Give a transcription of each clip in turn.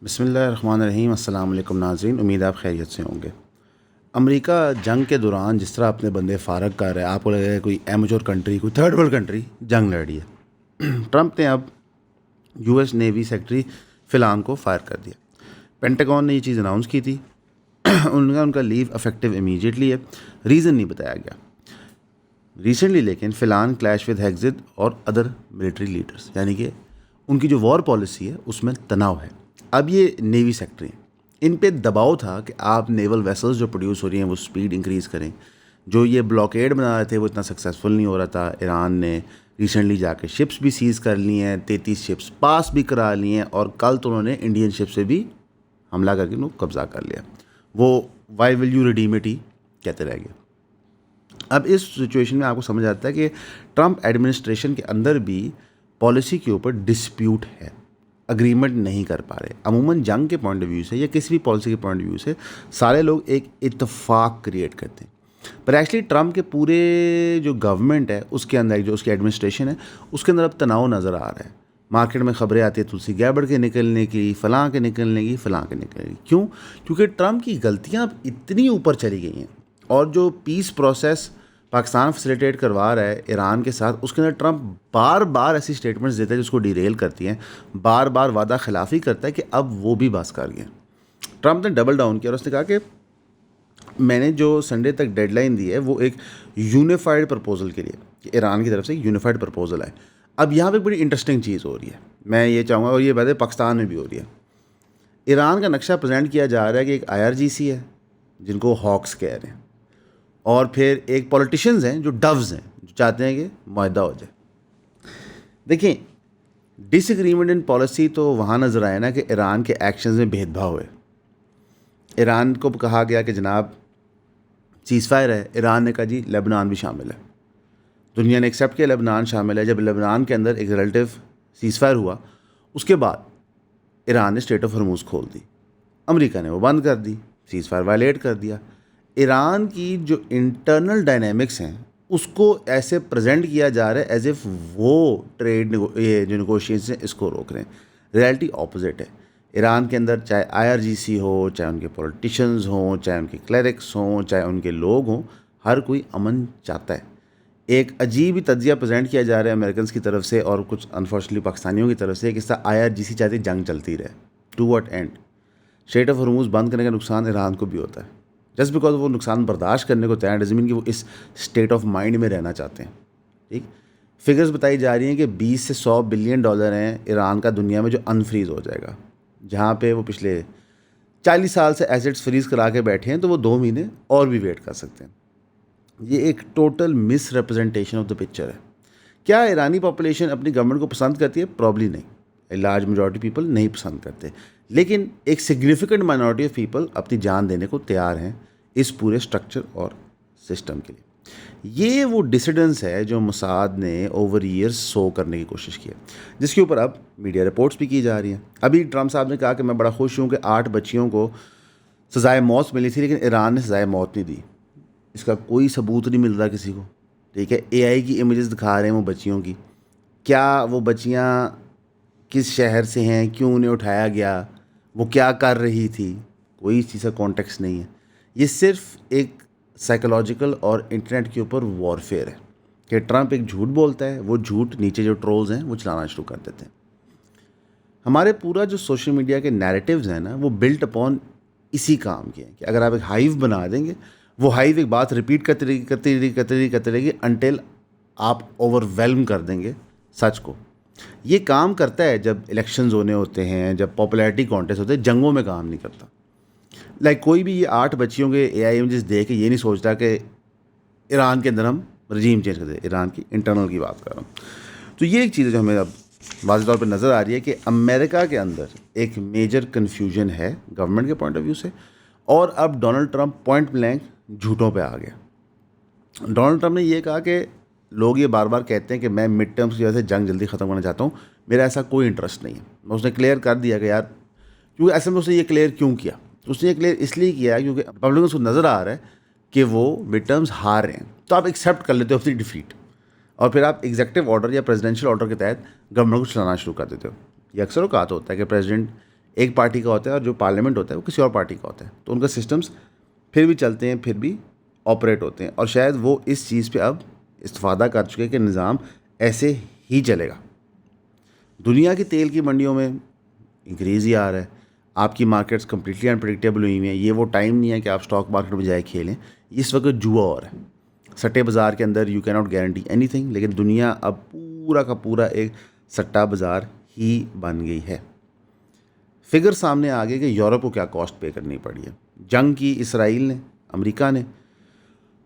بسم اللہ الرحمن الرحیم. السلام علیکم ناظرین, امید آپ خیریت سے ہوں گے. امریکہ جنگ کے دوران جس طرح اپنے بندے فارغ کر رہا ہے, آپ کو لگے گا کوئی ایمیچور کنٹری, کوئی تھرڈ ورلڈ کنٹری جنگ لڑ رہی ہے. ٹرمپ نے اب یو ایس نیوی سیکٹری فلان کو فائر کر دیا. پینٹاگون نے یہ چیز اناؤنس کی تھی. ان کا لیو افیکٹو امیجیٹلی ہے, ریزن نہیں بتایا گیا ریسنٹلی. لیکن فلان کلیش ود ہیگزٹ اور ادر ملٹری لیڈرس, یعنی کہ ان کی جو وار پالیسی ہے اس میں تناؤ ہے. اب یہ نیوی سیکٹری ہیں, ان پہ دباؤ تھا کہ آپ نیول ویسلز جو پروڈیوس ہو رہی ہیں وہ سپیڈ انکریز کریں. جو یہ بلاکیڈ بنا رہے تھے وہ اتنا سکسیزفل نہیں ہو رہا تھا. ایران نے ریسنٹلی جا کے شپس بھی سیز کر لی ہیں, 33 شپس پاس بھی کرا لی ہیں, اور کل تو انہوں نے انڈین شپ سے بھی حملہ کر کے انہوں قبضہ کر لیا. وہ why will you redeem it ہی کہتے رہ گئے. اب اس سچویشن میں آپ کو سمجھ آتا ہے کہ ٹرمپ ایڈمنسٹریشن کے اندر بھی پالیسی کے اوپر ڈسپیوٹ ہے, اگریمنٹ نہیں کر پا رہے. عموماً جنگ کے پوائنٹ آف ویو سے یا کسی بھی پالیسی کے پوائنٹ آف ویو سے سارے لوگ ایک اتفاق کریٹ کرتے ہیں, پر ایکچولی ٹرمپ کے پورے جو گورنمنٹ ہے اس کے اندر, جو اس کی ایڈمنسٹریشن ہے اس کے اندر اب تناؤ نظر آ رہا ہے. مارکیٹ میں خبریں آتی ہیں تلسی گیبڑ کے نکلنے کی, فلاں کے نکلنے کی, فلاں کے نکلنے کی. کیوں؟ کیونکہ ٹرمپ کی غلطیاں اب اتنی اوپر چلی گئی ہیں, اور جو پیس پروسیس پاکستان فیسیلیٹیٹ کروا رہا ہے ایران کے ساتھ, اس کے اندر ٹرمپ بار بار ایسی اسٹیٹمنٹس دیتا ہے جس کو ڈیریل کرتی ہیں, بار بار وعدہ خلافی کرتا ہے کہ اب وہ بھی بس کر گئے. ٹرمپ نے ڈبل ڈاؤن کیا اور اس نے کہا کہ میں نے جو سنڈے تک ڈیڈ لائن دی ہے وہ ایک یونیفائڈ پرپوزل کے لیے, کہ ایران کی طرف سے یونیفائڈ پرپوزل ہے. اب یہاں پہ بڑی انٹرسٹنگ چیز ہو رہی ہے, میں یہ چاہوں گا, اور یہ بات پاکستان میں بھی ہو رہی ہے. ایران کا نقشہ پریزنٹ کیا جا رہا ہے کہ ایک آئی آر جی سی ہے جن کو ہاکس کہہ رہے ہیں, اور پھر ایک پولیٹیشنز ہیں جو ڈوز ہیں, جو چاہتے ہیں کہ معاہدہ ہو جائے. دیکھیں, ڈس ایگریمنٹ ان پالیسی تو وہاں نظر آیا نا کہ ایران کے ایکشنز میں بھید بھاؤ ہے. ایران کو کہا گیا کہ جناب سیز فائر ہے, ایران نے کہا جی لبنان بھی شامل ہے. دنیا نے ایکسیپٹ کیا لبنان شامل ہے. جب لبنان کے اندر ایک ریلیٹیو سیز فائر ہوا, اس کے بعد ایران نے اسٹریٹ آف ہرموز کھول دی, امریکہ نے وہ بند کر دی, سیز فائر وائلیٹ کر دیا. ایران کی جو انٹرنل ڈائنامکس ہیں اس کو ایسے پریزنٹ کیا جا رہا ہے ایز ایف وہ ٹریڈ یہ جو نیگوشیشن ہیں اس کو روک رہے ہیں. ریئلٹی اپوزٹ ہے. ایران کے اندر چاہے آئی آر جی سی ہو, چاہے ان کے پولیٹیشنز ہوں, چاہے ان کے کلیرکس ہوں, چاہے ان کے لوگ ہوں, ہر کوئی امن چاہتا ہے. ایک عجیب ہی تجزیہ پریزنٹ کیا جا رہا ہے امریکنس کی طرف سے اور کچھ انفارچونیٹلی پاکستانیوں کی طرف سے کہ اس طرح آئی آر جی سی چاہتی جنگ چلتی رہے. To what end? Strait of Hormuz بند کرنے کا نقصان ایران کو بھی ہوتا ہے. جسٹ بیکاز وہ نقصان برداشت کرنے کو تیار ڈزنٹ مین کہ وہ اس اسٹیٹ آف مائنڈ میں رہنا چاہتے ہیں. ٹھیک, فگرز بتائی جا رہی ہیں کہ 20 سے 100 بلین ڈالر ہیں ایران کا دنیا میں جو انفریز ہو جائے گا. جہاں پہ وہ پچھلے 40 سال سے ایسٹس فریز کرا کے بیٹھے ہیں تو وہ 2 مہینے اور بھی ویٹ کر سکتے ہیں. یہ ایک total miss representation of the picture ہے. کیا ایرانی پاپولیشن اپنی گورنمنٹ کو پسند کرتی ہے؟ پرابلی نہیں. لارج میجورٹی پیپل نہیں پسند کرتے, لیکن ایک سگنیفیکنٹ مائنورٹی آف پیپل اپنی جان دینے کو تیار ہیں اس پورے اسٹرکچر اور سسٹم کے لیے. یہ وہ ڈسیڈنس ہے جو موساد نے اوور ایئرس سو کرنے کی کوشش کی ہے, جس کے اوپر اب میڈیا رپورٹس بھی کی جا رہی ہیں. ابھی ٹرمپ صاحب نے کہا کہ میں بڑا خوش ہوں کہ 8 بچیوں کو سزائے موت ملی تھی, لیکن ایران نے سزائے موت نہیں دی. اس کا کوئی ثبوت نہیں مل رہا کسی کو. ٹھیک ہے, اے آئی کی امیجز دکھا رہے ہیں وہ بچیوں کی. کیا وہ بچیاں کس شہر سے ہیں, کیوں انہیں اٹھایا گیا, وہ کیا کر رہی تھی, کوئی اس چیز کا کانٹیکسٹ نہیں ہے. یہ صرف ایک سائیکولوجیکل اور انٹرنیٹ کے اوپر وارفیئر ہے کہ ٹرمپ ایک جھوٹ بولتا ہے, وہ جھوٹ نیچے جو ٹرولز ہیں وہ چلانا شروع کر دیتے ہیں. ہمارے پورا جو سوشل میڈیا کے نیریٹیوز ہیں نا وہ بلٹ اپون اسی کام کے ہیں کہ اگر آپ ایک ہائیو بنا دیں گے, وہ ہائیو ایک بات ریپیٹ کرتے رہے گی انٹل آپ اوور ویلم کر دیں گے سچ کو. یہ کام کرتا ہے جب الیکشنز ہونے ہوتے ہیں, جب پاپولیرٹی کانٹیسٹ ہوتے ہیں, جنگوں میں کام نہیں کرتا. کوئی بھی یہ 8 بچیوں کے اے آئی امیجز دیکھ کے یہ نہیں سوچتا کہ ایران کے اندر ہم رجیم چینج کرتے. ایران کی انٹرنل کی بات کر رہا ہوں. تو یہ ایک چیز ہے جو ہمیں اب واضح طور پہ نظر آ رہی ہے کہ امریکہ کے اندر ایک میجر کنفیوژن ہے گورنمنٹ کے پوائنٹ آف ویو سے, اور اب ڈونلڈ ٹرمپ پوائنٹ بلینک جھوٹوں پہ آ گیا. ڈونلڈ ٹرمپ نے یہ کہا کہ لوگ یہ بار بار کہتے ہیں کہ میں مڈ ٹرمس کی وجہ سے جنگ جلدی ختم کرنا چاہتا ہوں, میرا ایسا کوئی انٹرسٹ نہیں ہے. اس نے کلیئر کر دیا کہ یار, کیونکہ ایسے میں اس نے یہ کلیئر کیوں کیا, اس نے یہ کلیئر اس لیے کیا کیونکہ ریپبلکنس کو نظر آ رہا ہے کہ وہ مڈ ٹرمز ہار رہے ہیں, تو آپ ایکسیپٹ کر لیتے ہو اپنی ڈیفیٹ, اور پھر آپ ایگزیکٹو آرڈر یا پریزیڈینشیل آرڈر کے تحت گورنمنٹ کو چلانا شروع کر دیتے ہو. یہ اکثر اوقات ہوتا ہے کہ پریزیڈنٹ ایک پارٹی کا ہوتا ہے اور جو پارلیمنٹ ہوتا ہے وہ کسی اور پارٹی کا ہوتا ہے. تو ان کا سسٹمز پھر بھی چلتے ہیں, پھر بھی آپریٹ ہوتے ہیں, اور شاید وہ اس چیز پہ اب استفادہ کر چکے کہ نظام ایسے ہی چلے گا. دنیا کی تیل کی منڈیوں میں انکریز ہی آ رہا ہے, آپ کی مارکیٹس کمپلیٹلی انپریڈکٹیبل ہوئی ہیں. یہ وہ ٹائم نہیں ہے کہ آپ اسٹاک مارکیٹ میں جائے کھیلیں, اس وقت جوا ہو رہا ہے. سٹے بازار کے اندر یو کی ناٹ گارنٹی اینی تھنگ, لیکن دنیا اب پورا کا پورا ایک سٹا بازار ہی بن گئی ہے. فگر سامنے آ گئے کہ یورپ کو کیا کاسٹ پے کرنی پڑی ہے. جنگ کی اسرائیل نے, امریکہ نے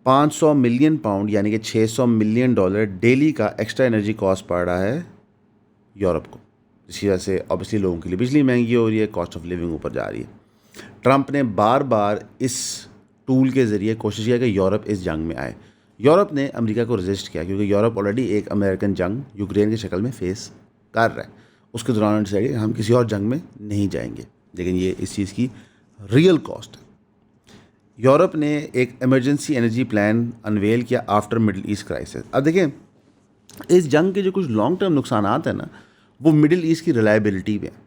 500 ملین پاؤنڈ یعنی کہ $600 ملین ڈیلی کا ایکسٹرا انرجی کاسٹ پڑ رہا ہے یورپ کو, جس کی وجہ سے اوبیسلی لوگوں کے لیے بجلی مہنگی ہو رہی ہے, کاسٹ آف لیونگ اوپر جا رہی ہے. ٹرمپ نے بار بار اس ٹول کے ذریعے کوشش کیا کہ یورپ اس جنگ میں آئے. یورپ نے امریکہ کو رجسٹ کیا کیونکہ یورپ آلریڈی ایک امریکن جنگ یوکرین کی شکل میں فیس کر رہا ہے. اس کے دوران ڈیسائڈ کہ ہم کسی اور جنگ میں نہیں جائیں گے, لیکن یہ اس چیز کی ریئل کاسٹ ہے. یورپ نے ایک ایمرجنسی انرجی پلان انویل کیا آفٹر مڈل ایسٹ کرائسس. اب دیکھیں اس جنگ کے جو کچھ لانگ ٹرم نقصانات ہیں نا, وہ مڈل ایسٹ کی ریلائبلٹی پہ ہیں.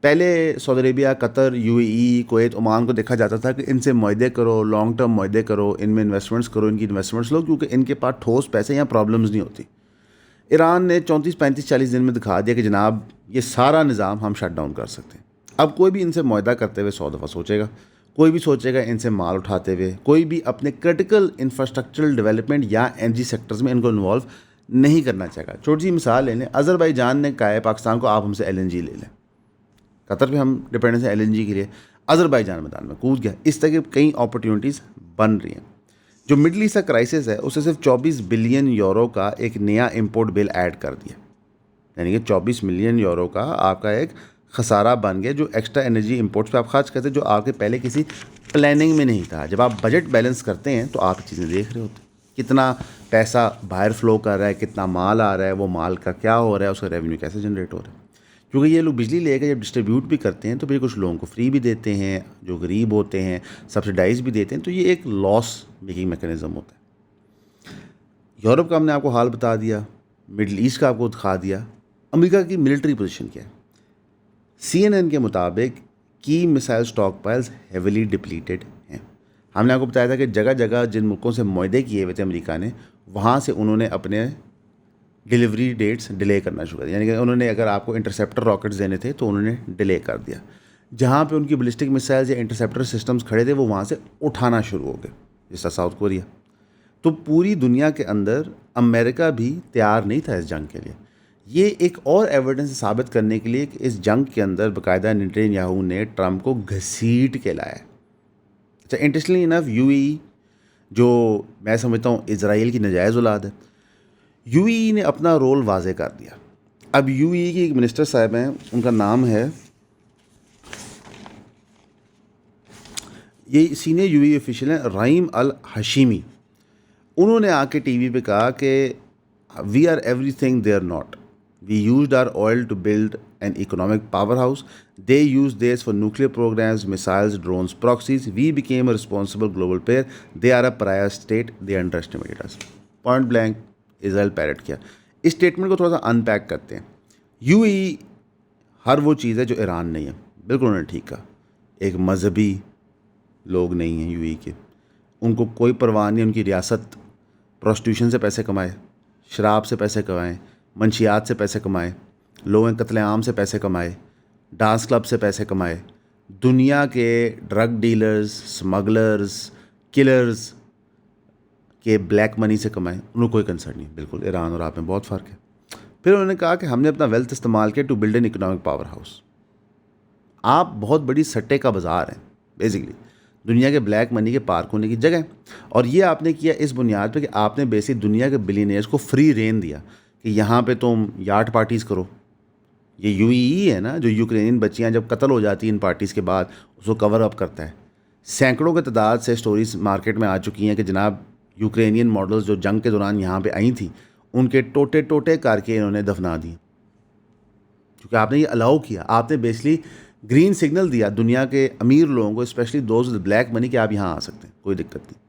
پہلے Saudi Arabia, Qatar, U A E, Kuwait, Oman کو دیکھا جاتا تھا کہ ان سے معاہدے کرو, لانگ ٹرم معاہدے کرو, ان میں انویسٹمنٹس کرو, ان کی انویسٹمنٹس لو, کیونکہ ان کے پاس ٹھوس پیسے یا پرابلمز نہیں ہوتی. ایران نے 34, 35, 40 دن میں دکھا دیا کہ جناب یہ سارا نظام ہم شٹ ڈاؤن کر سکتے ہیں. اب کوئی بھی ان سے معاہدہ کرتے ہوئے 100 دفعہ سوچے گا, کوئی بھی سوچے گا ان سے مال اٹھاتے ہوئے, کوئی بھی اپنے کرٹیکل انفراسٹرکچرل ڈیولپمنٹ یا انرجی سیکٹرز میں ان کو انوالو نہیں کرنا چاہے گا. چھوٹی سی مثال لے لیں, آذربائیجان نے کہا ہے پاکستان کو آپ ہم سے ایل این جی لے لیں. قطر پہ ہم ڈپینڈنس ہے ایل این جی کے لیے, آذربائیجان میدان میں کود گیا. اس طرح کی کئی اپرچونیٹیز بن رہی ہیں. جو مڈل ایسٹ کا کرائسس ہے اسے صرف 24 بلین یورو کا ایک نیا امپورٹ بل ایڈ کر دیا, یعنی کہ 24 ملین یورو کا آپ کا ایک خسارہ بن گیا جو ایکسٹرا انرجی امپورٹس پہ آپ خرچ کرتے, جو آپ کے پہلے کسی پلاننگ میں نہیں تھا. جب آپ بجٹ بیلنس کرتے ہیں تو آپ چیزیں دیکھ رہے ہوتے ہیں, کتنا پیسہ باہر فلو کر رہا ہے, کتنا مال آ رہا ہے, وہ مال کا کیا ہو رہا ہے, اس کا ریونیو کیسے جنریٹ ہو رہا ہے. کیونکہ یہ لوگ بجلی لے کے جب ڈسٹریبیوٹ بھی کرتے ہیں تو پھر کچھ لوگوں کو فری بھی دیتے ہیں, جو غریب ہوتے ہیں سبسڈائز بھی دیتے ہیں, تو یہ ایک لاس میکنگ میکینزم ہوتا ہے. یورپ کا ہم نے آپ کو حال بتا دیا, مڈل ایسٹ کا آپ کو دکھا دیا. امریکہ کی ملٹری پوزیشن کیا ہے؟ CNN کے مطابق کی missile stock piles heavily depleted ہیں. ہم نے آپ کو بتایا تھا کہ جگہ جگہ جن ملکوں سے معاہدے کیے ہوئے تھے امریکہ نے, وہاں سے انہوں نے اپنے ڈیلیوری ڈیٹس ڈیلے کرنا شروع کر دیا. یعنی کہ انہوں نے اگر آپ کو انٹرسیپٹر راکٹس دینے تھے تو انہوں نے ڈیلے کر دیا. جہاں پہ ان کی بلسٹک میسائلز یا انٹرسیپٹر سسٹمز کھڑے تھے وہ وہاں سے اٹھانا شروع ہو گئے, جس طرح ساؤتھ کوریا. تو پوری دنیا کے اندر امریکہ بھی تیار نہیں تھا اس جنگ کے لیے. یہ ایک اور ایویڈنس ثابت کرنے کے لیے کہ اس جنگ کے اندر باقاعدہ نیتن یاہو نے ٹرمپ کو گھسیٹ کے لایا ہے. اچھا, انٹرسٹنگلی انف یو اے ای, جو میں سمجھتا ہوں اسرائیل کی نجائز اولاد ہے, یو اے ای نے اپنا رول واضح کر دیا. اب یو اے ای کی ایک منسٹر صاحب ہیں, ان کا نام ہے, یہ senior you A E official ہیں, رائم الحشیمی. انہوں نے آ کے ٹی وی پہ کہا کہ we are every thing they are not. We used are oil to build an economic power house. They use these for nuclear programmes, میسائلز, drones, proxies. We became a responsible global player. They are a prior state. They under estimated us. Point blank Israel parrot کیا. اس statement کو تھوڑا سا ان pack کرتے ہیں. You A ای ہر وہ چیز ہے جو ایران نہیں ہے, بالکل انہوں نے ٹھیک کہا. ایک مذہبی لوگ نہیں ہیں یو اے ای کے, ان کو کوئی پرواہ نہیں. ان کی ریاست پروسٹیوشن سے پیسے کمائے, شراب سے پیسے کمائیں, منشیات سے پیسے کمائے, لوگوں کے قتل عام سے پیسے کمائے, ڈانس کلب سے پیسے کمائے, دنیا کے ڈرگ ڈیلرز, سمگلرز, کلرز کے بلیک منی سے کمائے. انہوں کو کوئی کنسرن نہیں. بالکل ایران اور آپ میں بہت فرق ہے. پھر انہوں نے کہا کہ ہم نے اپنا ویلتھ استعمال کیا to build an economic power house. آپ بہت بڑی سٹے کا بازار ہیں, بیسکلی دنیا کے بلیک منی کے پارک ہونے کی جگہ. اور یہ آپ نے کیا اس بنیاد پہ کہ آپ نے بیسک دنیا کے بلینئرز کو فری رین دیا کہ یہاں پہ تم یاٹ پارٹیز کرو. یہ یو اے ای ہے نا جو یوکرینین بچیاں جب قتل ہو جاتی ہیں ان پارٹیز کے بعد, اس کو کور اپ کرتا ہے. سینکڑوں کے تعداد سے سٹوریز مارکیٹ میں آ چکی ہیں کہ جناب یوکرینین ماڈلز جو جنگ کے دوران یہاں پہ آئی تھیں ان کے ٹوٹے ٹوٹے کر کے انہوں نے دفنا دی, کیونکہ آپ نے یہ الاؤ کیا. آپ نے بیسکلی گرین سگنل دیا دنیا کے امیر لوگوں کو, اسپیشلی دوز ود بلیک منی, کہ آپ یہاں آ سکتے ہیں, کوئی دقت نہیں.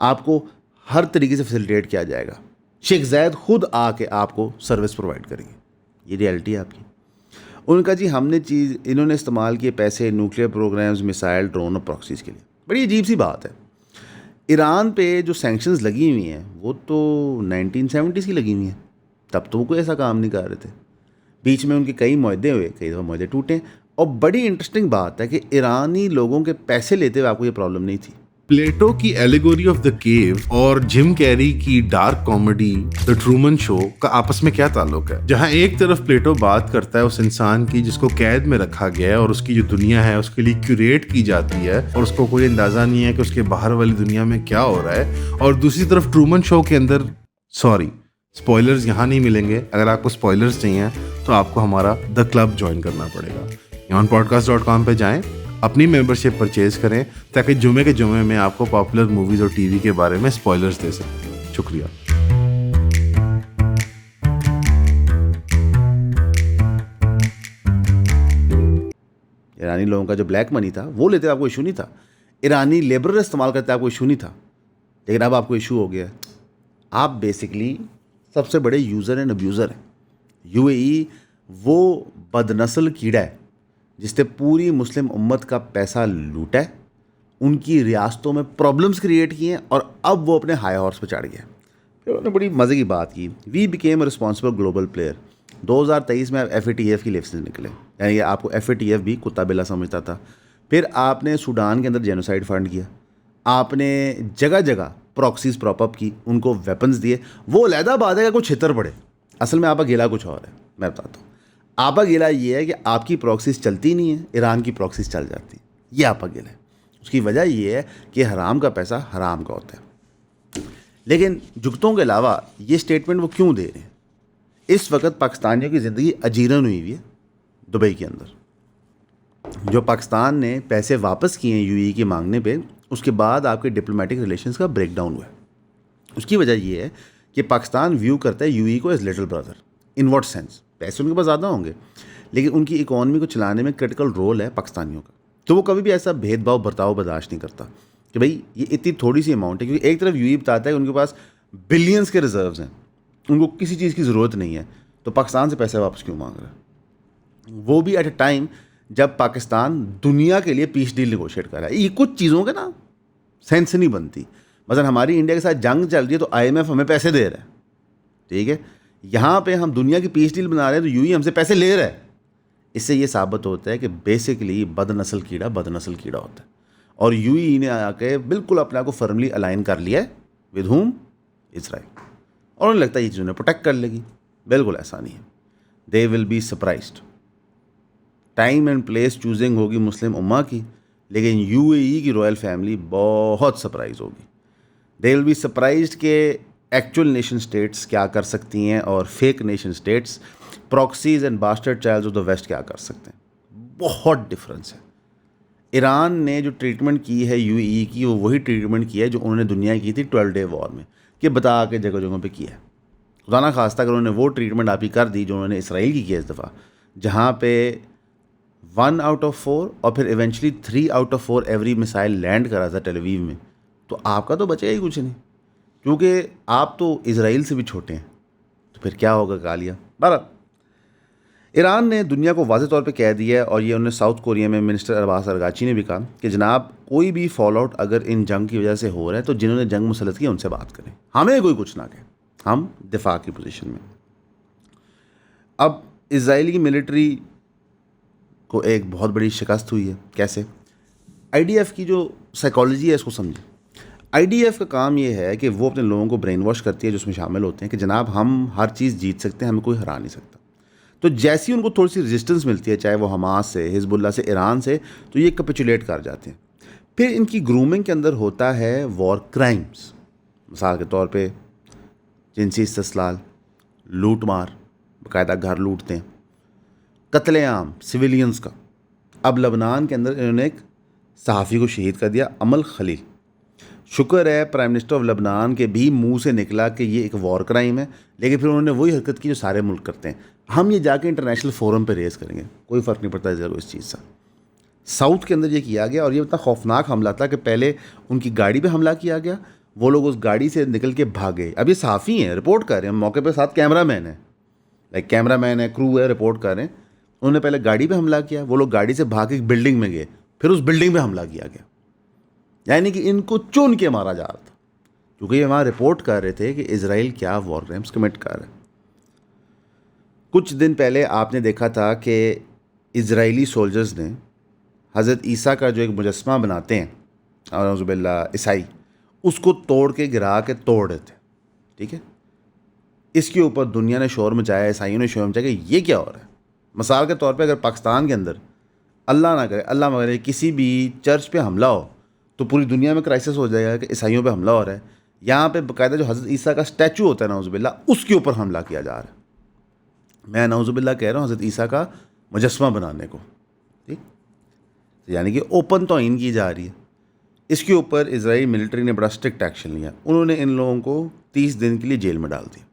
آپ کو ہر طریقے سے فیسیلیٹیٹ کیا جائے گا. شیخ زید خود آ کے آپ کو سروس پرووائڈ کریں گے. یہ ریئلٹی ہے آپ کی. ان کا جی انہوں نے استعمال کیے پیسے نیوکلیر پروگرامز، میسائل، ڈرون اور پراکسیز کے لیے. بڑی عجیب سی بات ہے. ایران پہ جو سینکشنز لگی ہوئی ہیں وہ تو 1970s کی لگی ہوئی ہیں. تب تو وہ کوئی ایسا کام نہیں کر رہے تھے. بیچ میں ان کے کئی معاہدے ہوئے، کئی دفعہ معاہدے ٹوٹے. اور بڑی انٹرسٹنگ بات ہے کہ ایرانی لوگوں کے پیسے لیتے ہوئے آپ کو یہ پرابلم نہیں تھی. پلیٹو کی ایلیگوری آف دا کیو اور جم کیری کی ڈارک کامیڈی دا ٹرومن شو کا آپس میں کیا تعلق ہے؟ جہاں ایک طرف پلیٹو بات کرتا ہے اس انسان کی جس کو قید میں رکھا گیا ہے اور اس کی جو دنیا ہے اس کے لیے کیوریٹ کی جاتی ہے اور اس کو کوئی اندازہ نہیں ہے کہ اس کے باہر والی دنیا میں کیا ہو رہا ہے، اور دوسری طرف ٹرومن شو کے اندر سپوائلرز یہاں نہیں ملیں گے. اگر آپ کو سپوائلرز چاہیے تو آپ کو ہمارا دا کلب جوائن کرنا پڑے گا. yawnpodcast.com پہ جائیں، اپنی ممبرشپ پرچیز کریں تاکہ جمعے کے جمعے میں آپ کو پاپولر موویز اور ٹی وی کے بارے میں سپوائلرز دے سکیں. شکریہ. ایرانی لوگوں کا جو بلیک منی تھا وہ لیتے آپ کو ایشو نہیں تھا. ایرانی لیبرر استعمال کرتے آپ کو ایشو نہیں تھا. لیکن اب آپ کو ایشو ہو گیا. آپ بیسکلی سب سے بڑے یوزر اینڈ ابیوزر ہیں. یو اے ای وہ بد نسل کیڑا ہے جس نے پوری مسلم امت کا پیسہ لوٹا ہے، ان کی ریاستوں میں پرابلمس کریٹ کیے ہیں، اور اب وہ اپنے ہائی ہارس پہ چڑھ گیا. پھر انہوں نے بڑی مزے کی بات کی، we became a responsible global player. 2023 میں ایف اے ٹی ایف کی لسٹ نکلے، یعنی آپ کو ایف اے ٹی ایف بھی کتا بلا سمجھتا تھا. پھر آپ نے سوڈان کے اندر جینوسائڈ فنڈ کیا، آپ نے جگہ جگہ پراکسیز پراپ اپ کی، ان کو ویپنز دیے. وہ علیحدہ بات ہے کہ کچھ چھتر پڑے. اصل میں آپ کا گیلا کچھ اور ہے. میں بتاتا ہوں، آپ کا گیلا یہ ہے کہ آپ کی پراکسیز چلتی نہیں ہے، ایران کی پراکسیز چل جاتی. یہ آپ کا گیلا ہے. اس کی وجہ یہ ہے کہ حرام کا پیسہ حرام کا ہوتا ہے. لیکن جگتوں کے علاوہ یہ اسٹیٹمنٹ وہ کیوں دے رہے ہیں؟ اس وقت پاکستانیوں کی زندگی اجیرن ہوئی ہوئی ہے دبئی کے اندر. جو پاکستان نے پیسے واپس کیے ہیں یو ای کے مانگنے پہ، اس کے بعد آپ کے ڈپلومیٹک ریلیشنز کا بریک ڈاؤن ہوا ہے. اس کی وجہ یہ ہے کہ پاکستان ویو کرتا ہے یو ای کو as little Brother. In what sense? پیسے ان کے پاس زیادہ ہوں گے لیکن ان کی اکانومی کو چلانے میں کرٹیکل رول ہے پاکستانیوں کا. تو وہ کبھی بھی ایسا بھید بھاؤ برتاؤ برداشت نہیں کرتا کہ بھائی یہ اتنی تھوڑی سی اماؤنٹ ہے. کیونکہ ایک طرف یو ای بتاتا ہے کہ ان کے پاس بلینس کے ریزروز ہیں، ان کو کسی چیز کی ضرورت نہیں ہے، تو پاکستان سے پیسے واپس کیوں مانگ رہا ہے؟ وہ بھی ایٹ اے ٹائم جب پاکستان دنیا کے لیے پیس ڈیل نیگوشیٹ کر رہا ہے. یہ کچھ چیزوں کے نا سینس نہیں بنتی. مثلا ہماری انڈیا کے ساتھ جنگ چل رہی ہے تو آئی ایم ایف ہمیں پیسے دے رہا ہے، ٹھیک ہے. یہاں پہ ہم دنیا کی پیس ڈیل بنا رہے ہیں تو یو ای ہم سے پیسے لے رہا ہے. اس سے یہ ثابت ہوتا ہے کہ بیسکلی بد نسل کیڑا ہوتا ہے. اور یو ای نے آ کے بالکل اپنے آپ کو فرملی الائن کر لیا ہے ود ہوم؟ اسرائیل. اور انہیں لگتا ہے یہ چیز انہیں پروٹیکٹ کر لے گی. بالکل ایسا نہیں ہے. They will be surprised. Time and place choosing ہوگی مسلم امہ کی، لیکن یو اے ای کی رائل فیملی بہت سرپرائز ہوگی. دے ول بی سرپرائزڈ کہ ایکچوئل نیشن سٹیٹس کیا کر سکتی ہیں اور fake nation states, proxies and bastard childs of the west کیا کر سکتے ہیں. بہت ڈفرینس ہے. ایران نے جو ٹریٹمنٹ کی ہے یو اے ای کی، وہ وہی ٹریٹمنٹ کی ہے جو انہوں نے دنیا کی تھی 12 ڈے وار میں، کہ بتا کے جگہ جگہوں پہ کیا ہے. خدا نہ خواستہ اگر انہوں نے وہ ٹریٹمنٹ آپ ہی کر دی جو انہوں نے اسرائیل کی کیا اس دفعہ، جہاں پہ 1 آؤٹ آف 4 اور پھر eventually 3 out of 4 every missile land کرا تھا ٹیل اویو میں، تو آپ کا تو بچے ہی کچھ نہیں، کیونکہ آپ تو اسرائیل سے بھی چھوٹے ہیں. تو پھر کیا ہوگا کالیا. بہرحال ایران نے دنیا کو واضح طور پہ کہہ دیا ہے، اور یہ انہوں نے ساؤتھ کوریا میں منسٹر عباس ارغاچی نے بھی کہا کہ جناب کوئی بھی فال آؤٹ اگر ان جنگ کی وجہ سے ہو رہا ہے تو جنہوں نے جنگ مسلط کی ان سے بات کریں، ہمیں کوئی کچھ نہ کہے، ہم دفاع کی پوزیشن میں. اب اسرائیل کی ملٹری کو ایک بہت بڑی شکست ہوئی ہے. کیسے؟ آئی ڈی ایف کی جو سائیکالوجی ہے اس کو سمجھیں. آئی ڈی ایف کا کام یہ ہے کہ وہ اپنے لوگوں کو برین واش کرتی ہے جو اس میں شامل ہوتے ہیں کہ جناب ہم ہر چیز جیت سکتے ہیں، ہمیں کوئی ہرا نہیں سکتا. تو جیسی ان کو تھوڑی سی ریزسٹنس ملتی ہے، چاہے وہ حماس سے، حزب اللہ سے، ایران سے، تو یہ کیپیچولیٹ کر جاتے ہیں. پھر ان کی گرومنگ کے اندر ہوتا ہے وار کرائمز. مثال کے طور پہ جنسی استحصال، لوٹ مار، باقاعدہ گھر لوٹتے ہیں، قتل عام سویلینز کا. اب لبنان کے اندر انہوں نے ایک صحافی کو شہید کر دیا، امل خلیل. شکر ہے پرائم منسٹر آف لبنان کے بھی منہ سے نکلا کہ یہ ایک وار کرائم ہے، لیکن پھر انہوں نے وہی حرکت کی جو سارے ملک کرتے ہیں. ہم یہ جا کے انٹرنیشنل فورم پہ ریز کریں گے، کوئی فرق نہیں پڑتا اس چیز سے. ساؤتھ کے اندر یہ کیا گیا، اور یہ اتنا خوفناک حملہ تھا کہ پہلے ان کی گاڑی پہ حملہ کیا گیا، وہ لوگ اس گاڑی سے نکل کے بھاگے. اب یہ صحافی ہیں، رپورٹ کر رہے ہیں، موقع پہ ساتھ کیمرہ مین ہے، کیمرہ مین ہے، کرو ہے، رپورٹ کر رہے ہیں. انہوں نے پہلے گاڑی پہ حملہ کیا, وہ لوگ گاڑی سے بھاگ کے ایک بلڈنگ میں گئے, پھر اس بلڈنگ پہ حملہ کیا گیا. یعنی کہ ان کو چن کے مارا جا رہا تھا, کیونکہ یہ وہاں رپورٹ کر رہے تھے کہ اسرائیل کیا وار کرائمس کمٹ کر رہا ہے. کچھ دن پہلے آپ نے دیکھا تھا کہ اسرائیلی سولجرز نے حضرت عیسیٰ کا جو ایک مجسمہ بناتے ہیں اعوذ باللہ عیسائی, اس کو توڑ کے گرا کے توڑ دیتے. ٹھیک ہے, اس کے اوپر دنیا نے شور مچایا, عیسائیوں نے شور مچایا کہ یہ کیا ہو رہا ہے. مثال کے طور پہ اگر پاکستان کے اندر اللہ نہ کرے, اللہ مگر کسی بھی چرچ پہ حملہ ہو تو پوری دنیا میں کرائسس ہو جائے گا کہ عیسائیوں پہ حملہ ہو رہا ہے. یہاں پہ باقاعدہ جو حضرت عیسیٰ کا اسٹیچو ہوتا ہے نعوذ باللہ, اس کے اوپر حملہ کیا جا رہا ہے. میں نعوذ باللہ کہہ رہا ہوں حضرت عیسیٰ کا مجسمہ بنانے کو. ٹھیک, یعنی کہ اوپن توہین کی جا رہی ہے. اس کے اوپر اسرائیل ملٹری نے بڑا اسٹرکٹ ایکشن لیا. انہوں نے ان لوگوں کو 30 دن کے لیے جیل میں ڈال دیا.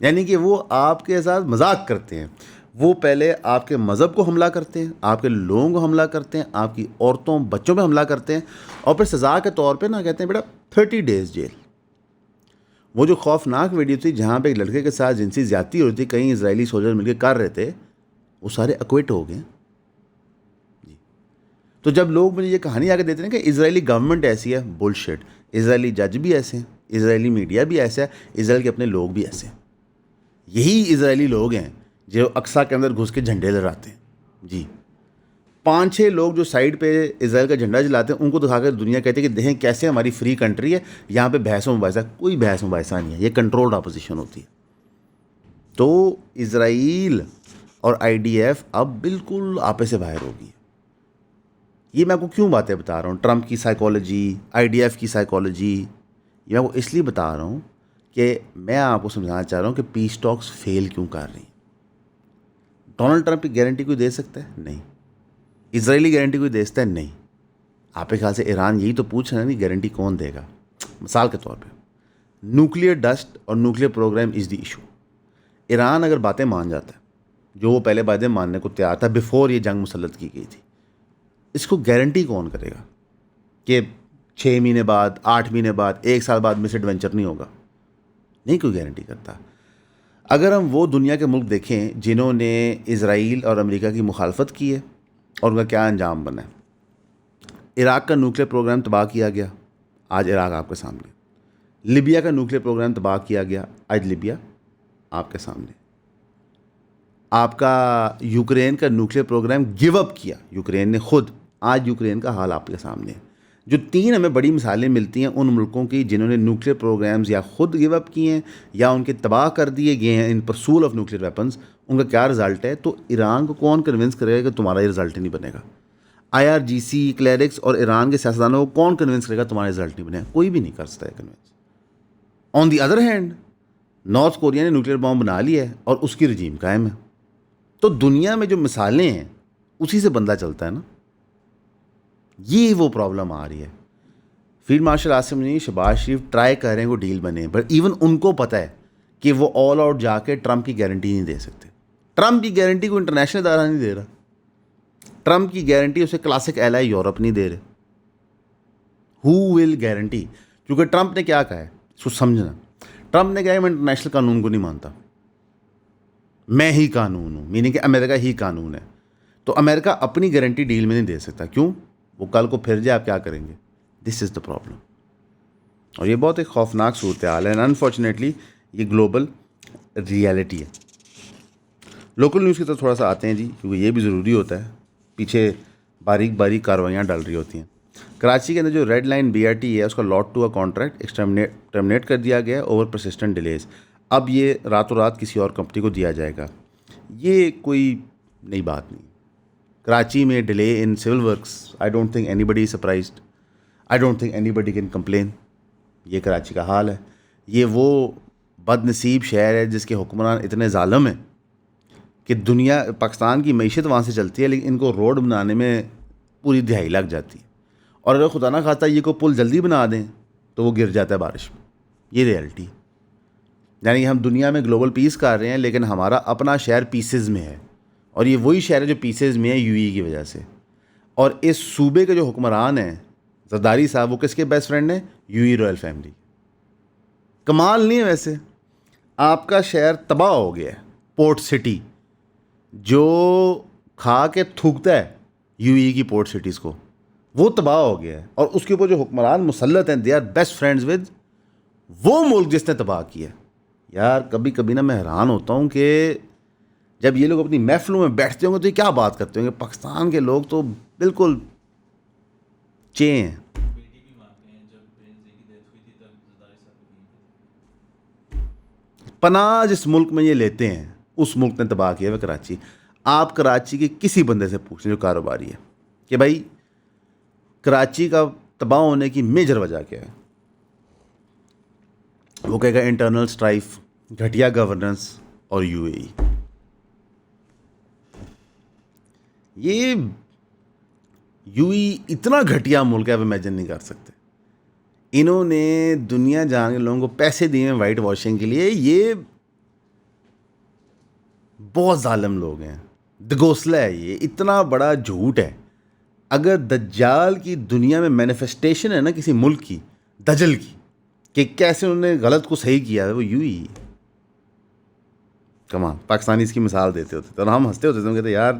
یعنی کہ وہ آپ کے ساتھ مذاق کرتے ہیں. وہ پہلے آپ کے مذہب کو حملہ کرتے ہیں, آپ کے لوگوں کو حملہ کرتے ہیں, آپ کی عورتوں بچوں پہ حملہ کرتے ہیں, اور پھر سزا کے طور پہ کہتے ہیں بیٹا 30 days جیل. وہ جو خوفناک ویڈیو تھی جہاں پہ ایک لڑکے کے ساتھ جنسی زیادتی ہو رہی تھی, کئی اسرائیلی سولجر مل کے کر رہے تھے, وہ سارے اکوٹ ہو گئے. جی, تو جب لوگ مجھے یہ کہانی آ کے دیتے ہیں کہ اسرائیلی گورنمنٹ ایسی ہے, بلشٹ. اسرائیلی جج بھی ایسے ہیں, اسرائیلی میڈیا بھی ایسا ہے, اسرائیل کے اپنے لوگ بھی ایسے ہیں. یہی اسرائیلی لوگ ہیں جو اقصیٰ کے اندر گھس کے جھنڈے لہراتے ہیں. جی, 5-6 لوگ جو سائڈ پہ اسرائیل کا جھنڈا جلاتے ہیں, ان کو دکھا کر دنیا کہتی ہے کہ دیکھیں کیسے ہماری فری کنٹری ہے, یہاں پہ بحث و مباحثہ. کوئی بحث و مباحثہ نہیں ہے, یہ کنٹرولڈ اپوزیشن ہوتی ہے. تو اسرائیل اور IDF اب بالکل آپے سے باہر ہوگی. یہ میں آپ کو کیوں باتیں بتا رہا ہوں, ٹرمپ کی سائیکالوجی, IDF کی سائیکالوجی, یہ میں آپ کو اس لیے بتا رہا ہوں کہ میں آپ کو سمجھانا چاہ رہا ہوں کہ پیس ٹاکس فیل کیوں کر رہی ہیں. ڈونلڈ ٹرمپ کی گارنٹی کوئی دے سکتا ہے؟ نہیں. اسرائیلی گارنٹی کوئی دے سکتا ہے؟ نہیں. آپ کے خیال سے ایران یہی تو پوچھ رہا ہے نا, گارنٹی کون دے گا؟ مثال کے طور پہ نیوکلیئر ڈسٹ اور nuclear program is the issue. Iran اگر باتیں مان جاتا ہے, جو وہ پہلے باتیں ماننے کو تیار تھا بیفور یہ جنگ مسلط کی گئی تھی, اس کو گارنٹی کون کرے گا کہ 6 مہینے بعد, 8 مہینے بعد, 1 سال بعد مس ایڈونچر نہیں ہوگا؟ نہیں کوئی گارنٹی کرتا. اگر ہم وہ دنیا کے ملک دیکھیں جنہوں نے اسرائیل اور امریکہ کی مخالفت کی ہے اور ان کا کیا انجام بنا ہے. عراق کا نیوکلیئر پروگرام تباہ کیا گیا, آج عراق آپ کے سامنے. لیبیا کا نیوکلیئر پروگرام تباہ کیا گیا, آج لیبیا آپ کے سامنے. آپ کا یوکرین کا نیوکلیئر پروگرام گیو اپ کیا یوکرین نے خود, آج یوکرین کا حال آپ کے سامنے ہے. جو 3 ہمیں بڑی مثالیں ملتی ہیں ان ملکوں کی جنہوں نے نیوکلیئر پروگرامز یا خود گیو اپ کیے ہیں یا ان کے تباہ کر دیے گئے ہیں ان پرسول آف نیوکلیئر ویپنز, ان کا کیا رزلٹ ہے. تو ایران کو کون کنونس کرے گا کہ تمہارا یہ رزلٹ نہیں بنے گا؟ IRGC, کلیرکس اور ایران کے سیاستدانوں کو کون کنونس کرے گا تمہارا رزلٹ نہیں بنے گا؟ کوئی بھی نہیں کر سکتا ہے convince. On the other hand North Korea نے نیوکلیئر بام بنا لیا ہے اور اس کی رجیم قائم ہے. تو دنیا میں جو مثالیں ہیں اسی سے بندہ چلتا ہے نا. یہ وہ پرابلم آ رہی ہے. فیلڈ مارشل عاصم نے شہباز شریف ٹرائی کر رہے ہیں وہ ڈیل بنے, بٹ ایون ان کو پتہ ہے کہ وہ آل آؤٹ جا کے ٹرمپ کی گارنٹی نہیں دے سکتے. ٹرمپ کی گارنٹی کو انٹرنیشنل ادارہ نہیں دے رہا. ٹرمپ کی گارنٹی اسے کلاسک ایلائی یورپ نہیں دے رہے. ہو ول گارنٹی؟ کیونکہ ٹرمپ نے کیا کہا ہے اس کو سمجھنا. ٹرمپ نے کہا ہے میں انٹرنیشنل قانون کو نہیں مانتا, میں ہی قانون ہوں, میننگ کہ امریکہ ہی قانون ہے. تو امریکہ اپنی گارنٹی ڈیل میں نہیں دے سکتا. کیوں؟ وہ کل کو پھر جائے آپ کیا کریں گے؟ دس از دا پرابلم. اور یہ بہت ایک خوفناک صورتحال ہے, اینڈ انفارچونیٹلی یہ گلوبل ریئلٹی ہے. لوکل نیوز کی طرف تھوڑا سا آتے ہیں جی, کیونکہ یہ بھی ضروری ہوتا ہے. پیچھے باریک باریک کارروائیاں ڈل رہی ہوتی ہیں. کراچی کے اندر جو ریڈ لائن BRT ہے اس کا Lot 2 کا کانٹریکٹ ٹرمینیٹ کر دیا گیا اوور پرسسٹنٹ ڈیلیز. اب یہ راتوں رات کسی اور کمپنی کو دیا جائے گا. یہ کوئی نئی بات نہیں. کراچی میں delay in civil works, I don't think anybody is surprised, I don't think anybody can complain. یہ کراچی کا حال ہے. یہ وہ بد نصیب شہر ہے جس کے حکمران اتنے ظالم ہیں کہ دنیا پاکستان کی معیشت وہاں سے چلتی ہے, لیکن ان کو روڈ بنانے میں پوری دہائی لگ جاتی ہے. اور اگر خدا نہ خواستہ یہ کو پل جلدی بنا دیں تو وہ گر جاتا ہے بارش میں. یہ ریئلٹی. یعنی ہم دنیا میں گلوبل پیس کر رہے ہیں لیکن ہمارا اپنا شہر پیسز میں ہے, اور یہ وہی شہر ہے جو پیسز میں ہے UAE کی وجہ سے. اور اس صوبے کے جو حکمران ہیں زرداری صاحب, وہ کس کے بیسٹ فرینڈ ہیں؟ UAE royal family. کمال نہیں ہے ویسے, آپ کا شہر تباہ ہو گیا ہے. پورٹ سٹی جو کھا کے تھوکتا ہے یو ای کی پورٹ سٹیز کو وہ تباہ ہو گیا ہے، اور اس کے اوپر جو حکمران مسلط ہیں they are best friends with وہ ملک جس نے تباہ کیا ہے. یار کبھی کبھی نا میں حیران ہوتا ہوں کہ جب یہ لوگ اپنی محفلوں میں بیٹھتے ہوں گے تو یہ کیا بات کرتے ہوں گے. پاکستان کے لوگ تو بالکل چے ہیں. پناہ جس ملک میں یہ لیتے ہیں اس ملک نے تباہ کیا ہے کراچی. آپ کراچی کے کسی بندے سے پوچھ لیں جو کاروباری ہے کہ بھائی کراچی کا تباہ ہونے کی میجر وجہ کیا ہے، وہ کہے گا انٹرنل سٹرائف، گھٹیا گورننس اور یو اے ای. یہ یو ای اتنا گھٹیا ملک ہے آپ امیجن نہیں کر سکتے. انہوں نے دنیا جان کے لوگوں کو پیسے دیے ہیں وائٹ واشنگ کے لیے. یہ بہت ظالم لوگ ہیں. دگوسلا ہے یہ، اتنا بڑا جھوٹ ہے. اگر دجال کی دنیا میں مینیفیسٹیشن ہے نا کسی ملک کی، دجل کی، کہ کیسے انہوں نے غلط کو صحیح کیا ہے، وہ یوں ہی. کمان پاکستانی اس کی مثال دیتے ہوتے تو ہم ہنستے ہوتے تھے، ہم کہتے یار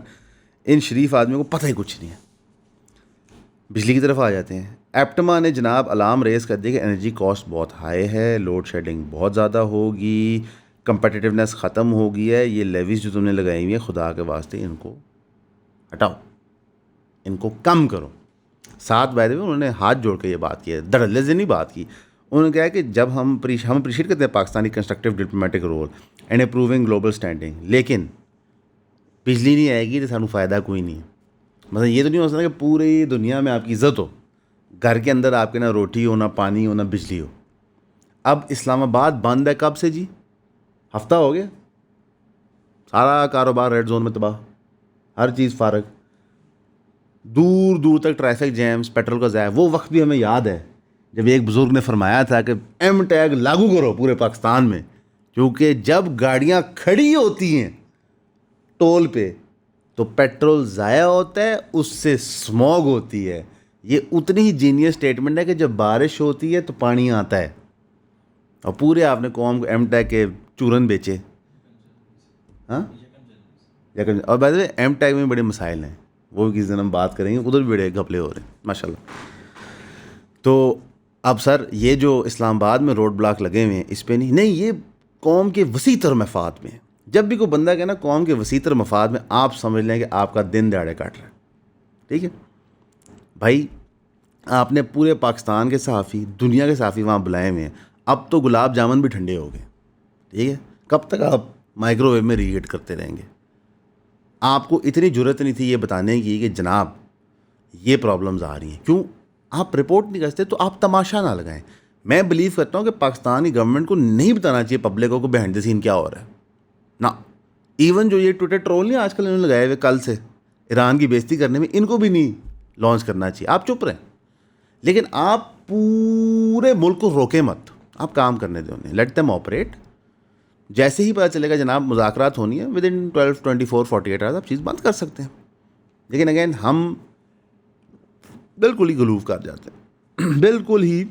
ان شریف آدمیوں کو پتہ ہی کچھ نہیں ہے. بجلی کی طرف آ جاتے ہیں. ایپٹما نے جناب الارم ریز کر دیا کہ انرجی کاسٹ بہت ہائی ہے، لوڈ شیڈنگ بہت زیادہ ہوگی، کمپٹیٹیونیس ختم ہو گئی ہے. یہ لیویز جو تم نے لگائی ہوئی ہیں خدا کے واسطے ان کو ہٹاؤ، ان کو کم کرو. ساتھ بیٹھے ہوئے انہوں نے ہاتھ جوڑ کے یہ بات کی ہے، دھڑلے سے نہیں بات کی. انہوں نے کہا کہ جب ہم اپریشیٹ کرتے ہیں Pakistani constructive diplomatic role and improving global standing, لیکن بجلی نہیں آئے گی تو سانوں فائدہ کوئی نہیں ہے. مثلا یہ تو نہیں ہو سکتا کہ پوری دنیا میں آپ کی عزت ہو، گھر کے اندر آپ کے نہ روٹی ہو، نہ پانی ہو، نہ بجلی ہو. اب اسلام آباد بند ہے کب سے جی؟ ہفتہ ہو گیا. سارا کاروبار ریڈ زون میں تباہ، ہر چیز فارغ، دور دور تک ٹریفک جیمز، پیٹرول کا ضائع. وہ وقت بھی ہمیں یاد ہے جب ایک بزرگ نے فرمایا تھا کہ ایم ٹیگ لاگو کرو پورے پاکستان میں، کیونکہ جب گاڑیاں کھڑی ہوتی ہیں ٹول پہ تو پیٹرول ضائع ہوتا ہے، اس سے اسموگ ہوتی ہے. یہ اتنی ہی جینیس اسٹیٹمنٹ ہے کہ جب بارش ہوتی ہے تو پانی آتا ہے، اور پورے آپ نے قوم کو ایم ٹیگ کے چورن بیچے. ہاں، اور بعد میں ایم ٹیگ میں بڑے مسائل ہیں، وہ کسی دن ہم بات کریں گے، ادھر بھی بڑے گھپلے ہو رہے ہیں ماشاء اللہ. تو اب سر یہ جو اسلام آباد میں روڈ بلاک لگے ہوئے ہیں اس پہ نہیں، یہ قوم کے وسیع تر مفاد میں. جب بھی کوئی بندہ کہنا قوم کے وسیع تر مفاد میں، آپ سمجھ لیں کہ آپ کا دن دہاڑے کاٹ رہا ہے. ٹھیک ہے بھائی، آپ نے پورے پاکستان کے صحافی، دنیا کے صحافی وہاں بلائے ہوئے ہیں. اب تو گلاب جامن بھی ٹھنڈے ہو گئے. ٹھیک ہے، کب تک آپ مائکرو ویو میں ری ہیٹ کرتے رہیں گے؟ آپ کو اتنی جرت نہیں تھی یہ بتانے کی کہ جناب یہ پرابلمز آ رہی ہیں. کیوں آپ رپورٹ نہیں کرتے؟ تو آپ تماشا نہ لگائیں. میں بلیو کرتا ہوں کہ پاکستانی گورنمنٹ کو نہیں بتانا چاہیے پبلک کو بیہائنڈ دی سین کیا ہو رہا ہے. نہ ایون جو یہ ٹویٹر ٹرول نہیں آج کل انہوں نے لگائے ہوئے کل سے ایران کی بےزتی کرنے میں، ان کو بھی نہیں لانچ کرنا چاہیے. آپ چپ رہیں، لیکن آپ پورے ملک کو روکیں مت، آپ کام کرنے دیں انہیں، لیٹ دیم آپریٹ. جیسے ہی پتہ چلے گا جناب مذاکرات ہونی ہے ود ان 12 24 48 آورز آپ چیز بند کر سکتے ہیں. لیکن اگین ہم بالکل ہی غلوف کر جاتے ہیں، بالکل ہی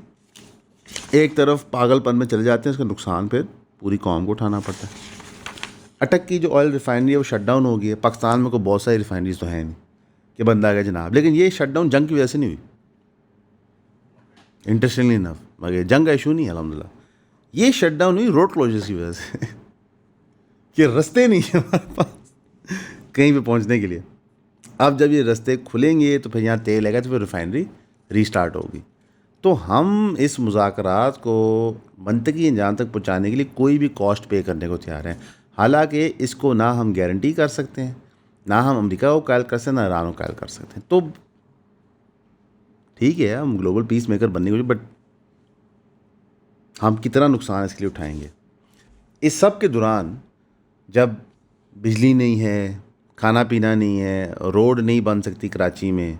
ایک طرف پاگل پن میں چلے جاتے ہیں. اس کا نقصان پھر پوری قوم کو اٹھانا پڑتا ہے. اٹک کی جو آئل ریفائنری ہے وہ شٹ ڈاؤن ہو گئی ہے. پاکستان میں کوئی بہت ساری ریفائنریز تو ہیں نہیں کہ بندہ آ گیا جناب، لیکن یہ شٹ ڈاؤن جنگ کی وجہ سے نہیں ہوئی. انٹرسٹنگلی انف مگر جنگ کا ایشو نہیں ہے الحمدللہ. یہ شٹ ڈاؤن ہوئی روڈ کلوزرز کی وجہ سے کہ رستے نہیں ہیں ہمارے پاس کہیں پہ پہنچنے کے لیے. اب جب یہ رستے کھلیں گے تو پھر یہاں تیل آئے گا تو پھر ریفائنری ریسٹارٹ ہوگی. تو ہم اس مذاکرات کو منطقی انجام تک پہنچانے کے لیے کوئی بھی کاسٹ پے کرنے کو تیار ہیں. حالانکہ اس کو نہ ہم گارنٹی کر سکتے ہیں، نہ ہم امریکہ کو قائل کر سکتے ہیں، نہ ایران کو قائل کر سکتے ہیں. تو ٹھیک ہے ہم گلوبل پیس میکر بننے کو، بٹ ہم کتنا نقصان اس کے لیے اٹھائیں گے؟ اس سب کے دوران جب بجلی نہیں ہے، کھانا پینا نہیں ہے، روڈ نہیں بن سکتی کراچی میں،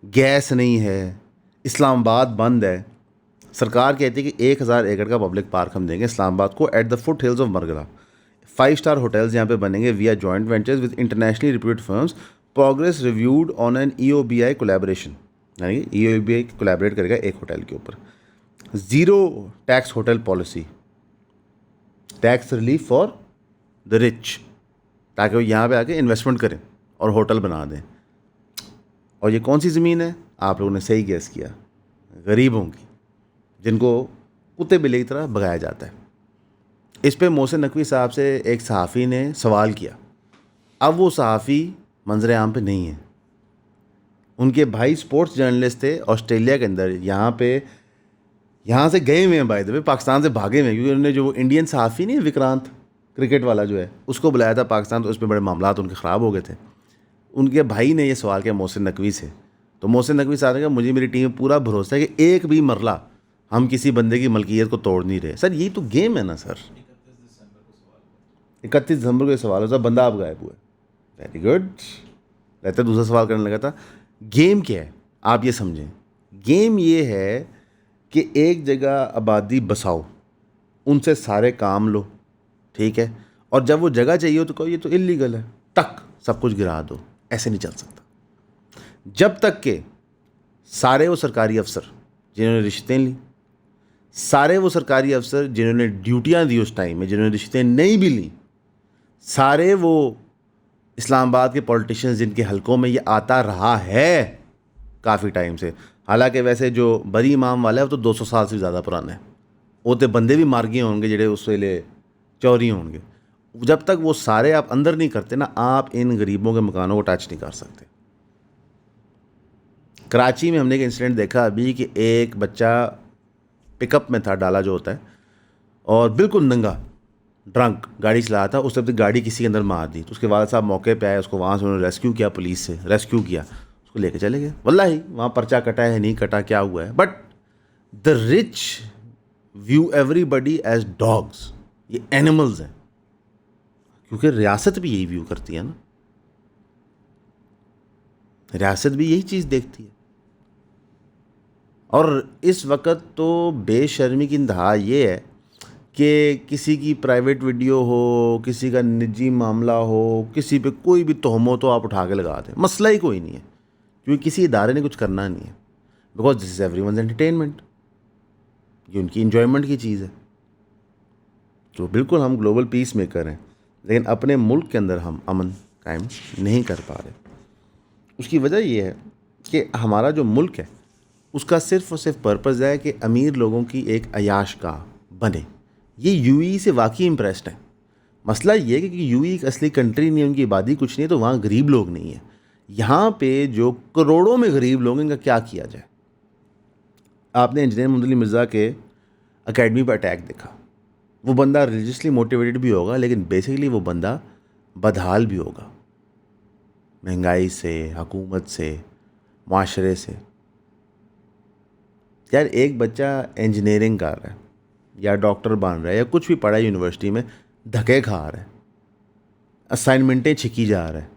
گیس نہیں ہے، اسلام آباد بند ہے. سرکار کہتی ہے کہ 1000 ایکڑ کا پبلک پارک ہم دیں گے اسلام آباد کو at the foothills of Margalla. 5 star hotels یہاں پہ بنیں گے via joint ventures with internationally reputed firms. Progress reviewed on an EOBI collaboration, یعنی EOBI کولیبریٹ کرے گا ایک ہوٹل کے اوپر. Zero tax hotel policy, tax relief for the rich تاکہ وہ یہاں پہ آ کے انویسٹمنٹ کریں اور ہوٹل بنا دیں. اور یہ کون سی زمین ہے؟ آپ لوگوں نے صحیح گیس کیا, غریبوں کی, جن کو کتے بلے کی طرح بھگایا جاتا ہے. اس پہ محسن نقوی صاحب سے ایک صحافی نے سوال کیا. اب وہ صحافی منظر عام پہ نہیں ہے. ان کے بھائی سپورٹس جرنلسٹ تھے آسٹریلیا کے اندر, یہاں سے گئے ہوئے ہیں, بائی دا وے پاکستان سے بھاگے ہوئے ہیں, کیونکہ انہوں نے جو وہ انڈین صحافی نہیں وکرانت کرکٹ والا جو ہے, اس کو بلایا تھا پاکستان, تو اس میں بڑے معاملات ان کے خراب ہو گئے تھے. ان کے بھائی نے یہ سوال کیا محسن نقوی سے, تو محسن نقوی صاحب نے کہا مجھے میری ٹیم میں پورا بھروسہ ہے کہ ایک بھی مرلہ ہم کسی بندے کی ملکیت کو توڑ نہیں رہے. سر یہی تو گیم ہے نا سر. 31 دسمبر کو یہ سوال ہوتا, بندہ آپ غائب ہوا ہے. Very good. رہتا دوسرا سوال کرنے لگا تھا, گیم کیا ہے آپ یہ سمجھیں. گیم یہ ہے کہ ایک جگہ آبادی بساؤ, ان سے سارے کام لو, ٹھیک ہے, اور جب وہ جگہ چاہیے ہو تو کہو یہ تو اللیگل ہے, ٹک سب کچھ گرا دو. ایسے نہیں چل سکتا. جب تک کہ سارے وہ سرکاری افسر جنہوں نے رشوتیں لی, سارے وہ سرکاری افسر جنہوں نے ڈیوٹیاں دی اس ٹائم میں, جنہوں نے رشوتیں نہیں بھی لیں, سارے وہ اسلام آباد کے پولیٹیشینز جن کے حلقوں میں یہ آتا رہا ہے کافی ٹائم سے. حالانکہ ویسے جو بری امام والا ہے وہ تو 200 سال سے زیادہ پرانا ہے. وہ تو بندے بھی مار گئے ہوں گے جڑے اس ویلے چوری ہوں گے. جب تک وہ سارے آپ اندر نہیں کرتے نا, آپ ان غریبوں کے مکانوں کو ٹچ نہیں کر سکتے. کراچی میں ہم نے ایک انسیڈنٹ دیکھا ابھی کہ ایک بچہ پک اپ میں تھا, ڈالا جو ہوتا ہے, اور بالکل ننگا ڈرنک گاڑی چلا تھا. اس وقت گاڑی کسی کے اندر مار دی, تو اس کے والد صاحب موقع پہ آئے, اس کو وہاں سے انہوں نے ریسکیو کیا, پولیس سے ریسکیو کیا, اس کو لے کے چلے گئے. واللہ وہاں پرچہ کٹا ہے نہیں کٹا کیا ہوا ہے, but the rich view everybody as dogs. یہ اینیملز ہیں, کیونکہ ریاست بھی یہی ویو کرتی ہے نا, ریاست بھی یہی چیز دیکھتی ہے. اور اس وقت تو بے شرمی کی انتہا یہ ہے کہ کسی کی پرائیویٹ ویڈیو ہو, کسی کا نجی معاملہ ہو, کسی پہ کوئی بھی تہمت ہو تو آپ اٹھا کے لگا دیں, مسئلہ ہی کوئی نہیں ہے, کیونکہ کسی ادارے نے کچھ کرنا نہیں ہے. Because this is everyone's entertainment, یہ ان کی انجوائمنٹ کی چیز ہے. تو بالکل ہم گلوبل پیس میکر ہیں, لیکن اپنے ملک کے اندر ہم امن قائم نہیں کر پا رہے. اس کی وجہ یہ ہے کہ ہمارا جو ملک ہے اس کا صرف اور صرف پرپز ہے کہ امیر لوگوں کی ایک عیاش گاہ بنے. یہ یو ای سے واقعی امپریسڈ ہیں. مسئلہ یہ ہے کہ یو ای ایک اصلی کنٹری نہیں ہے, ان کی آبادی کچھ نہیں ہے, تو وہاں غریب لوگ نہیں ہیں. یہاں پہ جو کروڑوں میں غریب لوگ ہیں, ان کا کیا کیا جائے. آپ نے انجینئر محمد علی مرزا کے اکیڈمی پر اٹیک دیکھا. وہ بندہ ریلیجسلی موٹیویٹڈ بھی ہوگا, لیکن بیسیکلی وہ بندہ بدحال بھی ہوگا, مہنگائی سے, حکومت سے, معاشرے سے. یار ایک بچہ انجینئرنگ کر رہا ہے یا ڈاکٹر بن رہا ہے یا کچھ بھی پڑھا ہے یونیورسٹی میں, دھکے کھا رہا ہے, اسائنمنٹیں چھکی جا رہا ہے.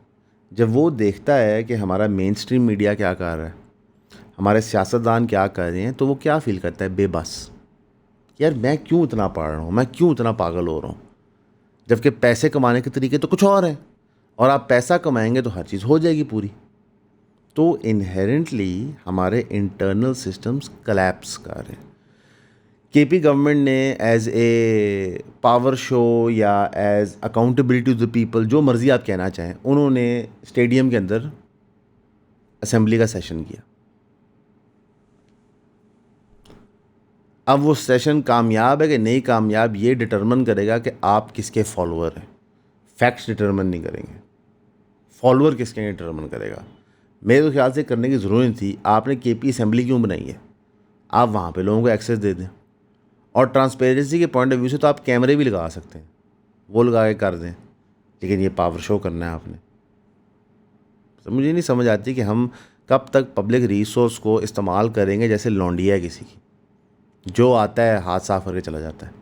جب وہ دیکھتا ہے کہ ہمارا مین اسٹریم میڈیا کیا کر رہا ہے, ہمارے سیاستدان کیا کر رہے ہیں, تو وہ کیا فیل کرتا ہے, بے بس. یار میں کیوں اتنا پڑھ رہا ہوں, میں کیوں اتنا پاگل ہو رہا ہوں, جبکہ پیسے کمانے کے طریقے تو کچھ اور ہیں, اور آپ پیسہ کمائیں گے تو ہر چیز ہو جائے گی پوری. تو انہیرنٹلی ہمارے انٹرنل سسٹمز کلیپس کر رہے ہیں. کے پی گورنمنٹ نے ایز اے پاور شو یا as accountability to the people, جو مرضی آپ کہنا چاہیں, انہوں نے اسٹیڈیم کے اندر اسمبلی کا سیشن کیا. اب وہ سیشن کامیاب ہے کہ نہیں کامیاب, یہ ڈٹرمن کرے گا کہ آپ کس کے فالوور ہیں. فیکٹس ڈٹرمن نہیں کریں گے, فالوور کس کے ڈٹرمن کرے گا. میرے تو خیال سے کرنے کی ضرورت نہیں تھی. آپ نے کے پی اسمبلی کیوں بنائی ہے؟ آپ وہاں پہ لوگوں کو ایکسیس دے دیں, اور ٹرانسپیرنسی کے پوائنٹ آف ویو سے تو آپ کیمرے بھی لگا سکتے ہیں, وہ لگا کے کر دیں. لیکن یہ پاور شو کرنا ہے آپ نے. تو مجھے نہیں سمجھ آتی کہ ہم کب تک پبلک ریسورس کو استعمال کریں گے جیسے لونڈیا ہے کسی کی, جو آتا ہے ہاتھ صاف کر کے چلا جاتا ہے.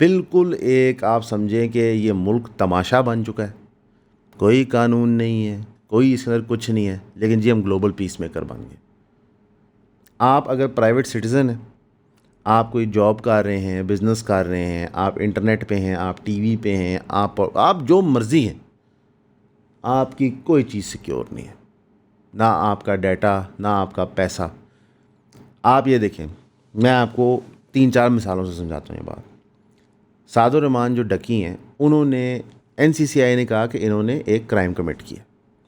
بالکل ایک آپ سمجھیں کہ یہ ملک تماشا بن چکا ہے, کوئی قانون نہیں ہے, کوئی اس کے اندر کچھ نہیں ہے, لیکن جی ہم گلوبل پیس میکر بن گئے. آپ اگر پرائیویٹ سٹیزن ہیں, آپ کوئی جاب کر رہے ہیں, بزنس کر رہے ہیں, آپ انٹرنیٹ پہ ہیں, آپ ٹی وی پہ ہیں, آپ جو مرضی ہیں, آپ کی کوئی چیز سیکیور نہیں ہے, نہ آپ کا ڈیٹا, نہ آپ کا پیسہ. آپ یہ دیکھیں, میں آپ کو 3-4 مثالوں سے سمجھاتا ہوں یہ بات. سعد الرحمان جو ڈکی ہیں, انہوں نے NCCI نے کہا کہ انہوں نے ایک کرائم کمٹ کیا.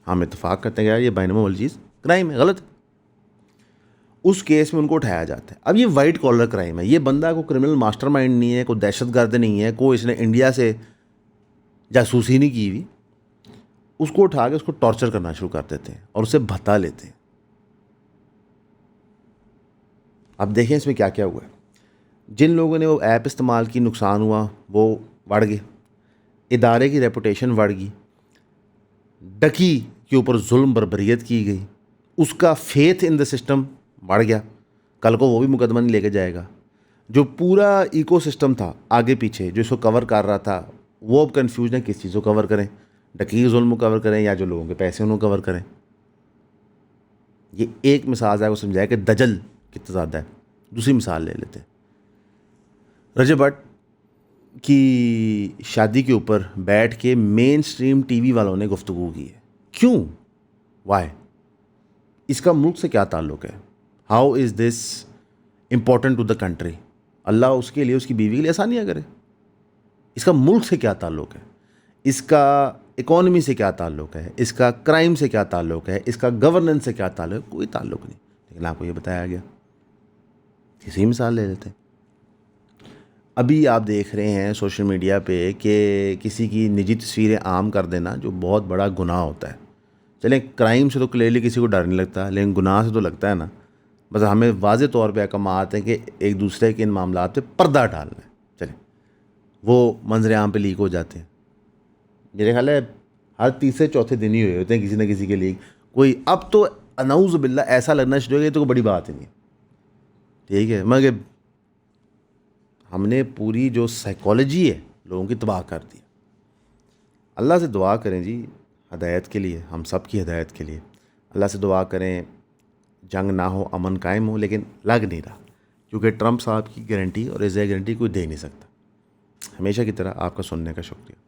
ہم اتفاق کرتے ہیں کہ یار یہ بین الاقوامی چیز کرائم ہے, غلط ہے. اس کیس میں ان کو اٹھایا جاتا ہے. اب یہ وائٹ کالر کرائم ہے, یہ بندہ کوئی کرمنل ماسٹر مائنڈ نہیں ہے, کوئی دہشت گرد نہیں ہے, کوئی اس نے انڈیا سے جاسوسی نہیں کی ہوئی. اس کو اٹھا کے اس کو ٹارچر کرنا شروع کر دیتے ہیں اور اسے بھتا لیتے ہیں. اب دیکھیں اس میں کیا کیا ہوا ہے. جن لوگوں نے وہ ایپ استعمال کی, نقصان ہوا, وہ بڑھ گئے, ادارے کی ریپوٹیشن بڑھ گئی, ڈکی کے اوپر ظلم بربریت کی گئی, اس کا فیتھ ان دا سسٹم بڑھ گیا, کل کو وہ بھی مقدمہ نہیں لے کے جائے گا. جو پورا ایکو سسٹم تھا آگے پیچھے جو اس کو کور کر رہا تھا, وہ اب کنفیوژن ہے کس چیز کو کور کریں, ڈکی ظلم کو کور کریں یا جو لوگوں کے پیسے انہوں کو کور کریں. یہ ایک مثال ہے, وہ سمجھایا کہ دجل کتنا زیادہ ہے. دوسری مثال لے لیتے ہیں, رجب بھٹ کی شادی کے اوپر بیٹھ کے مین سٹریم ٹی وی والوں نے گفتگو کی ہے. کیوں, وائی, اس کا ملک سے کیا تعلق ہے, how is this important to the country. اللہ اس کے لیے, اس کی بیوی کے لیے آسانیاں کرے. اس کا ملک سے کیا تعلق ہے, اس کا اکانومی سے کیا تعلق ہے, اس کا کرائم سے کیا تعلق ہے, اس کا گورننس سے کیا تعلق ہے, کوئی تعلق نہیں. لیکن آپ کو یہ بتایا گیا. اسی مثال لے لیتے ہیں. ابھی آپ دیکھ رہے ہیں سوشل میڈیا پہ کہ کسی کی نجی تصویریں عام کر دینا جو بہت بڑا گناہ ہوتا ہے. چلیں کرائم سے تو کلیئرلی کسی کو ڈر نہیں لگتا, لیکن گناہ سے تو لگتا ہے نا. بس ہمیں واضح طور پہ احکامات ہیں کہ ایک دوسرے کے ان معاملات پہ پردہ ڈالنا ہے. چلیں وہ منظر عام پہ لیک ہو جاتے ہیں. میرے خیال ہے ہر تیسرے چوتھے دن ہی ہوئے ہوتے ہیں کسی نہ کسی کے لیک. کوئی اب تو نعوذ باللہ ایسا لگنا شروع ہو گیا تو کوئی بڑی بات ہی نہیں. ٹھیک ہے, مگر ہم نے پوری جو سائیکالوجی ہے لوگوں کی تباہ کر دی. اللہ سے دعا کریں جی ہدایت کے لیے, ہم سب کی ہدایت کے لیے. اللہ سے دعا کریں جنگ نہ ہو, امن قائم ہو, لیکن لگ نہیں رہا کیونکہ ٹرمپ صاحب کی گارنٹی اور ایز اے گارنٹی کوئی دے نہیں سکتا. ہمیشہ کی طرح آپ کا سننے کا شکریہ.